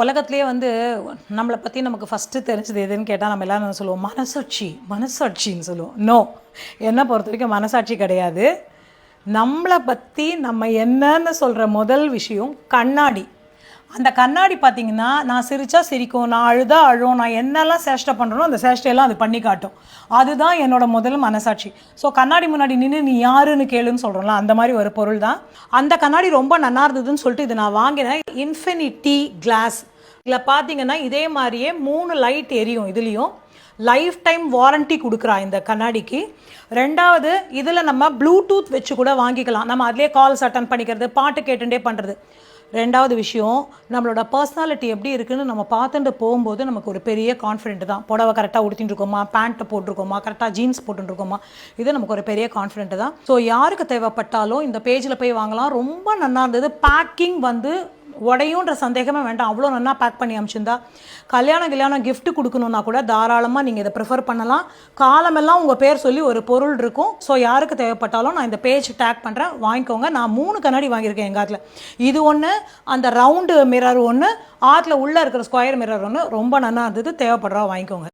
உலகத்திலேயே வந்து நம்மளை பற்றி நமக்கு ஃபஸ்ட்டு தெரிஞ்சது எதுன்னு கேட்டால் நம்ம எல்லோரும் சொல்லுவோம் மனசாட்சின்னு சொல்லுவோம். நோ, என்னை பொறுத்த வரைக்கும் மனசாட்சி கிடையாது. நம்மளை பற்றி நம்ம என்னன்னு சொல்கிற முதல் விஷயம் கண்ணாடி. அந்த கண்ணாடி பார்த்திங்கன்னா, நான் சிரித்தா சிரிக்கும், நான் அழுதா அழும், நான் என்னெல்லாம் சேஷ்டை பண்ணுறனோ அந்த சேஷ்டையெல்லாம் அது பண்ணி காட்டும். அதுதான் என்னோட முதல் மனசாட்சி. ஸோ கண்ணாடி முன்னாடி நின்று நீ யாருன்னு கேளுன்னு சொல்கிறோம்ல, அந்த மாதிரி ஒரு பொருள் தான். அந்த கண்ணாடி ரொம்ப நல்லா இருந்ததுன்னு சொல்லிட்டு இது நான் வாங்கினேன். Infinity class. இதில் பார்த்தீங்கன்னா இதே மாதிரியே 3 லைட் எரியும். இதுலேயும் லைஃப் டைம் வாரண்ட்டி கொடுக்குறா இந்த கண்ணாடிக்கு. ரெண்டாவது, இதில் நம்ம ப்ளூடூத் வச்சு கூட வாங்கிக்கலாம். நம்ம அதிலே கால்ஸ் அட்டன் பண்ணிக்கிறது, பாட்டு கேட்டுட்டே பண்ணுறது. ரெண்டாவது விஷயம், நம்மளோட பர்சனாலிட்டி எப்படி இருக்குன்னு நம்ம பார்த்துட்டு போகும்போது நமக்கு ஒரு பெரிய கான்ஃபிடென்ட் தான். புடவை கரெக்டாக உடுத்திட்டு இருக்கோமா, பேண்ட்டை போட்டிருக்கோமா, கரெக்டாக ஜீன்ஸ் போட்டுருக்கோமா, இது நமக்கு ஒரு பெரிய கான்ஃபிடென்ட் தான். ஸோ யாருக்கு தேவைப்பட்டாலும் இந்த பேஜில் போய் வாங்கலாம். ரொம்ப நல்லா இருந்தது. பேக்கிங் வந்து உடையுன்ற சந்தேகமே வேண்டாம், அவ்வளோ நல்லா பேக் பண்ணி அனுப்பிச்சிருந்தா. கல்யாணம் கிஃப்ட் கொடுக்கணுன்னா கூட தாராளமாக நீங்கள் இதை ப்ரிஃபர் பண்ணலாம். காலமெல்லாம் உங்கள் பேர் சொல்லி ஒரு பொருள் இருக்கும். ஸோ யாருக்கு தேவைப்பட்டாலும் நான் இந்த பேஜ் டேக் பண்ணுறேன், வாங்கிக்கோங்க. நான் 3 கண்ணாடி வாங்கியிருக்கேன் எங்கள் ஆத்தில். இது ஒன்று, அந்த ரவுண்டு மிரர் ஒன்று, ஆற்றுல உள்ளே இருக்கிற ஸ்கொயர் மிரர் ஒன்று. ரொம்ப நல்லா இருந்தது. தேவைப்படுறா வாங்கிக்கோங்க.